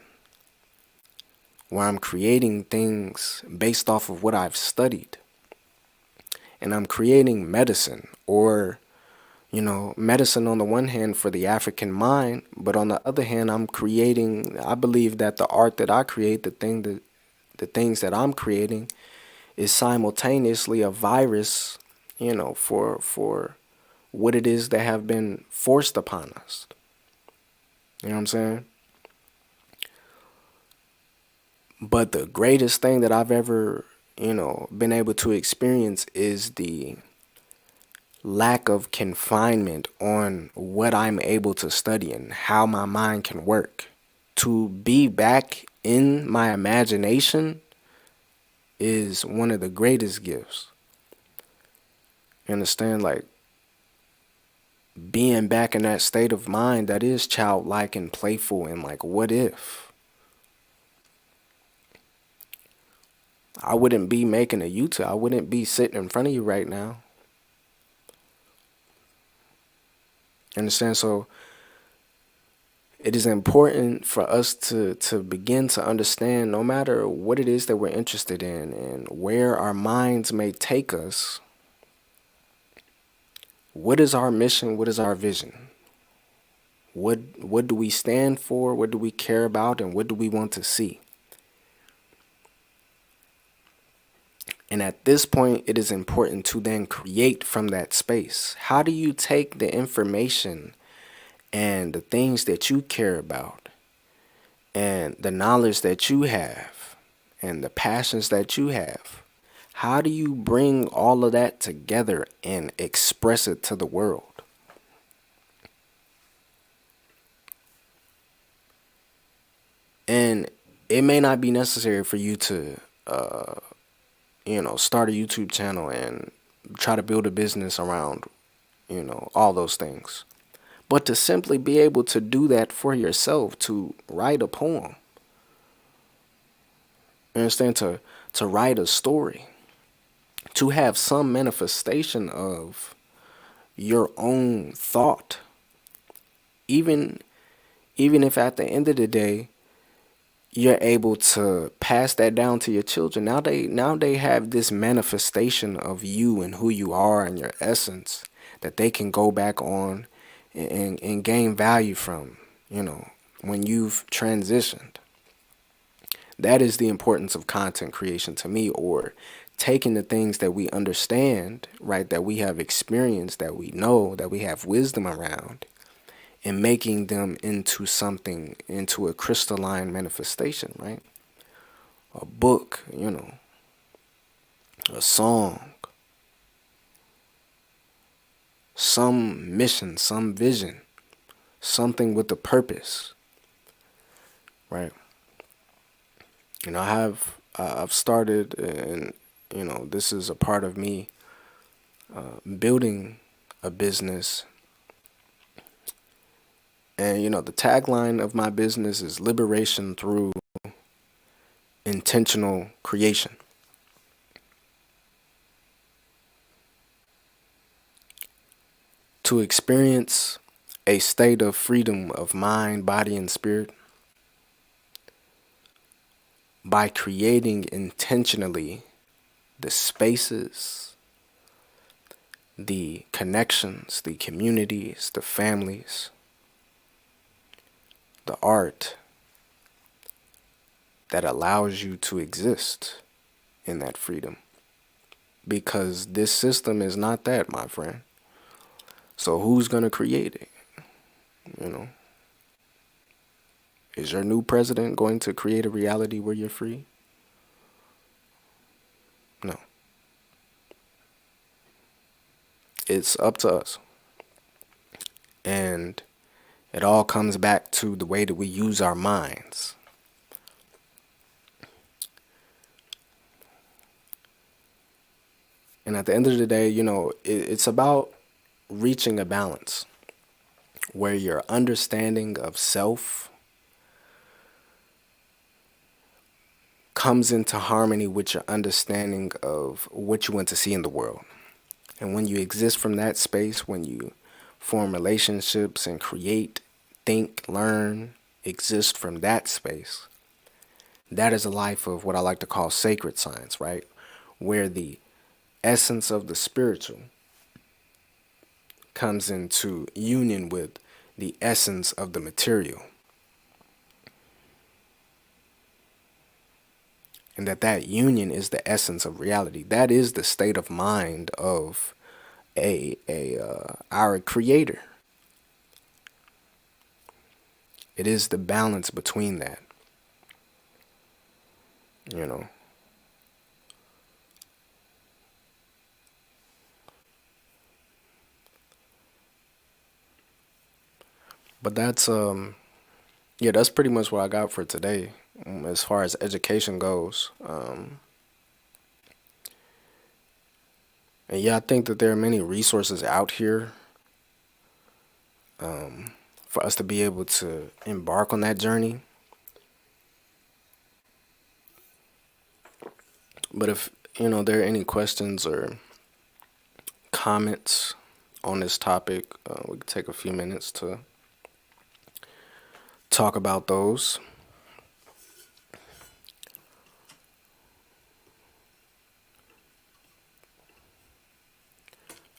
where I'm creating things based off of what I've studied. And I'm creating medicine, or, medicine on the one hand for the African mind, but on the other hand, I believe that the art that I create, the things that I'm creating is simultaneously a virus, for what it is that have been forced upon us. You know what I'm saying? But the greatest thing that I've ever, been able to experience is the lack of confinement on what I'm able to study and how my mind can work. To be back in my imagination is one of the greatest gifts. You understand? Like, being back in that state of mind that is childlike and playful and like, what if? I wouldn't be making a YouTube. I wouldn't be sitting in front of you right now. Understand? So it is important for us to begin to understand, no matter what it is that we're interested in and where our minds may take us, what is our mission? What is our vision? What do we stand for? What do we care about? And what do we want to see? And at this point, it is important to then create from that space. How do you take the information and the things that you care about and the knowledge that you have and the passions that you have? How do you bring all of that together and express it to the world? And it may not be necessary for you to, start a YouTube channel and try to build a business around, all those things. But to simply be able to do that for yourself, to write a poem, you understand, to write a story, to have some manifestation of your own thought, even if at the end of the day you're able to pass that down to your children. Now they have this manifestation of you and who you are and your essence that they can go back on and gain value from, when you've transitioned. That is the importance of content creation to me, or taking the things that we understand, right, that we have experienced, that we know, that we have wisdom around, and making them into something, into a crystalline manifestation, right? A book, a song, some mission, some vision, something with a purpose, right? I've started, and this is a part of me building a business. And the tagline of my business is liberation through intentional creation. To experience a state of freedom of mind, body, and spirit by creating intentionally the spaces, the connections, the communities, the families, the art that allows you to exist in that freedom. Because this system is not that, my friend. So who's going to create it? You know, is your new president going to create a reality where you're free? No. It's up to us. And it all comes back to the way that we use our minds. And at the end of the day, it's about reaching a balance where your understanding of self comes into harmony with your understanding of what you want to see in the world. And when you exist from that space, when you form relationships and create, think, learn, exist from that space, that is a life of what I like to call sacred science, right? Where the essence of the spiritual comes into union with the essence of the material. And that union is the essence of reality. That is the state of mind of our creator. It is the balance between that, you know. But that's pretty much what I got for today, as far as education goes. And yeah, I think that there are many resources out here for us to be able to embark on that journey. But if there are any questions or comments on this topic, we could take a few minutes to talk about those.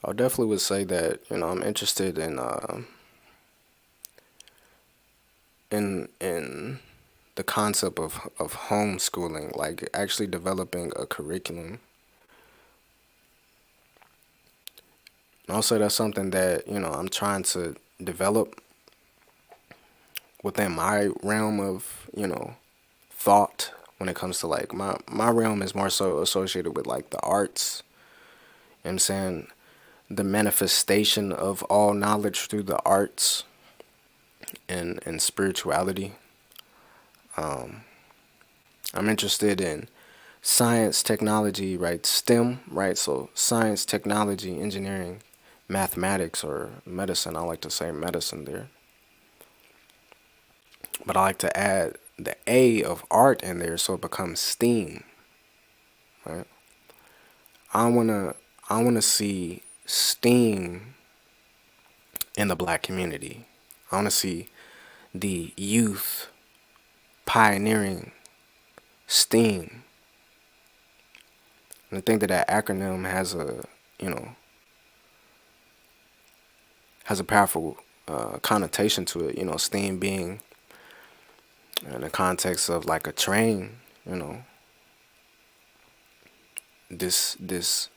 I definitely would say that I'm interested in the concept of homeschooling, like actually developing a curriculum. And also that's something that I'm trying to develop within my realm of thought. When it comes to like my realm is more so associated with like the arts. You know what I'm saying, the manifestation of all knowledge through the arts and spirituality. I'm interested in science, technology, right? STEM, right? So science, technology, engineering, mathematics, or medicine. I like to say medicine there. But I like to add the A of art in there so it becomes STEAM, right? I wanna see STEAM in the black community. I wanna see the youth pioneering STEAM. And I think that acronym you know, has a powerful connotation to it. STEAM being in the context of like a train. you know, this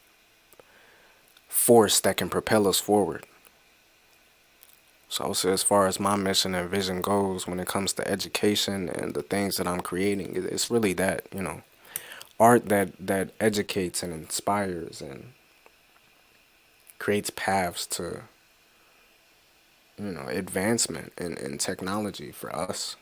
force that can propel us forward. So I would say, as far as my mission and vision goes, when it comes to education and the things that I'm creating, it's really that, art that educates and inspires and creates paths to, advancement in technology for us.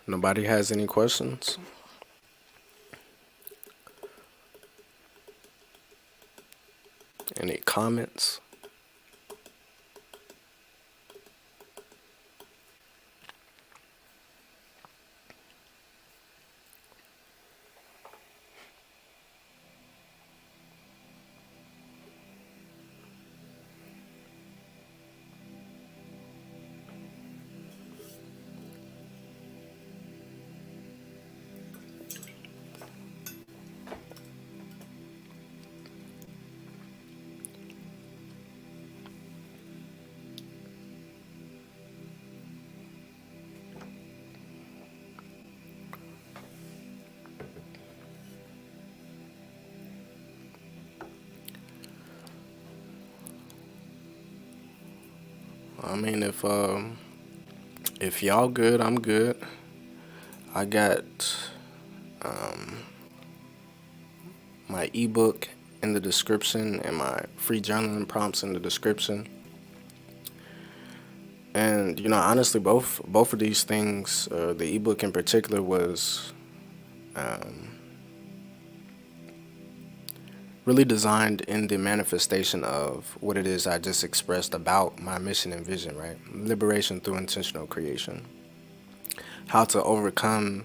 Nobody has any questions? Any comments? I mean, if y'all good, I'm good. I got my ebook in the description and my free journaling prompts in the description. And honestly, both of these things, the ebook in particular, was really designed in the manifestation of what it is I just expressed about my mission and vision, right? Liberation through intentional creation. How to overcome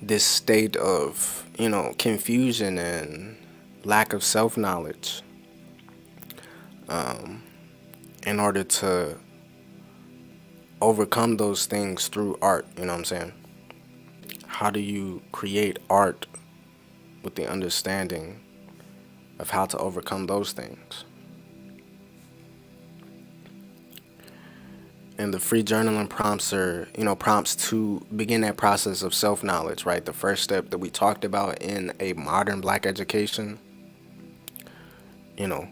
this state of, confusion and lack of self knowledge in order to overcome those things through art. You know what I'm saying? How do you create art with the understanding of how to overcome those things? And the free journaling prompts are, prompts to begin that process of self knowledge, right? The first step that we talked about in a modern black education, you know,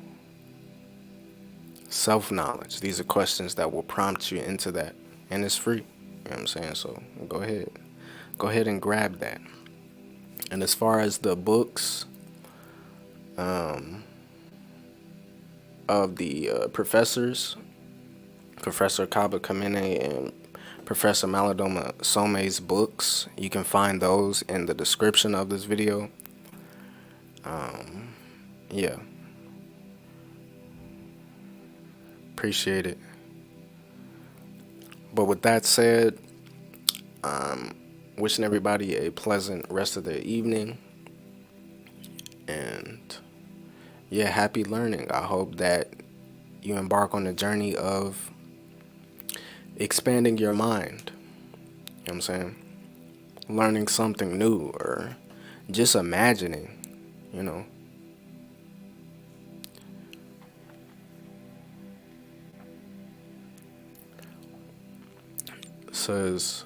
self knowledge. These are questions that will prompt you into that. And it's free. You know what I'm saying? So go ahead. Go ahead and grab that. And as far as the books of the professors, Professor Kaba Kamene and Professor Malidoma Somé's books, you can find those in the description of this video. Yeah, appreciate it. But with that said, wishing everybody a pleasant rest of their evening. And yeah, happy learning. I hope that you embark on the journey of expanding your mind. You know what I'm saying? Learning something new or just imagining, you know. Says,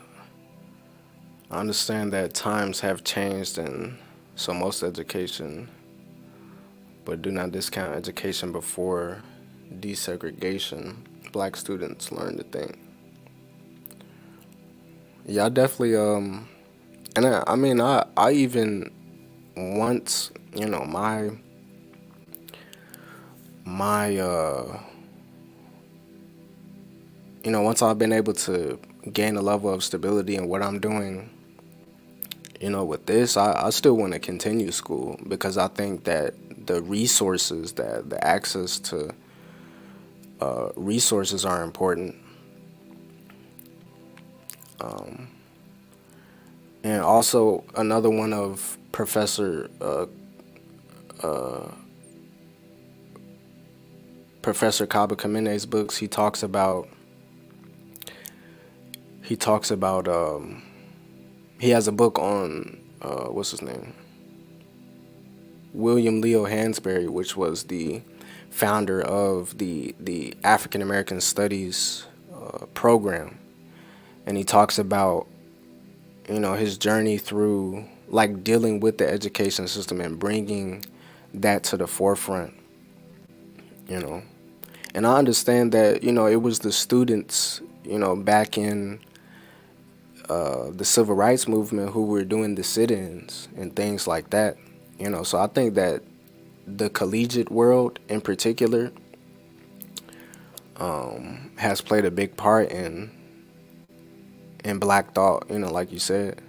I understand that times have changed and so most education, but do not discount education before desegregation. Black students learn to think. Yeah, I definitely and I mean I even once, my once I've been able to gain a level of stability in what I'm doing, with this, I still want to continue school because I think that the resources, that the access to resources are important. And also another one of Professor Kaba Kamene's books, he has a book on what's his name? William Leo Hansberry, which was the founder of the African American Studies program, and he talks about his journey through like dealing with the education system and bringing that to the forefront. You know, and I understand that it was the students back in the civil rights movement who were doing the sit-ins and things like that. So I think that the collegiate world in particular has played a big part in Black thought, like you said.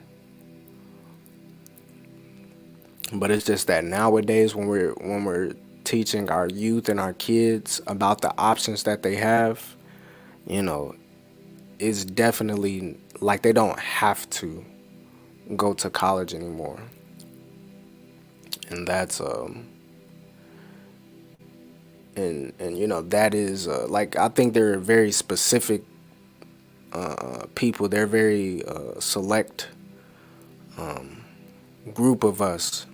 But it's just that nowadays when we're teaching our youth and our kids about the options that they have, you know, it's definitely like they don't have to go to college anymore. And that's and that is like I think they're very specific people. They're very select group of us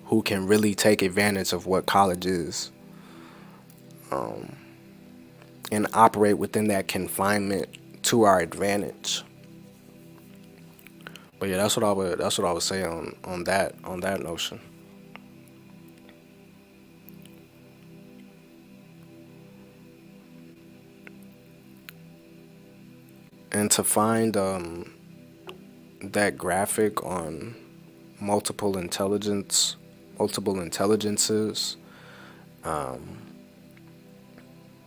who can really take advantage of what college is and operate within that confinement to our advantage. But yeah, that's what I would say on that notion. And to find that graphic on multiple intelligence, multiple intelligences,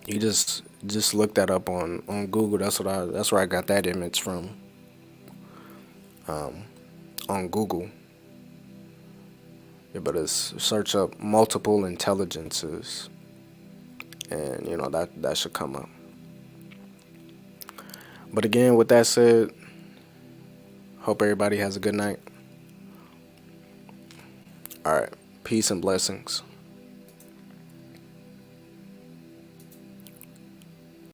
you just look that up on Google. That's where I got that image from on Google. Yeah, but it's search up multiple intelligences, and that should come up. But again, with that said, hope everybody has a good night. All right, peace and blessings.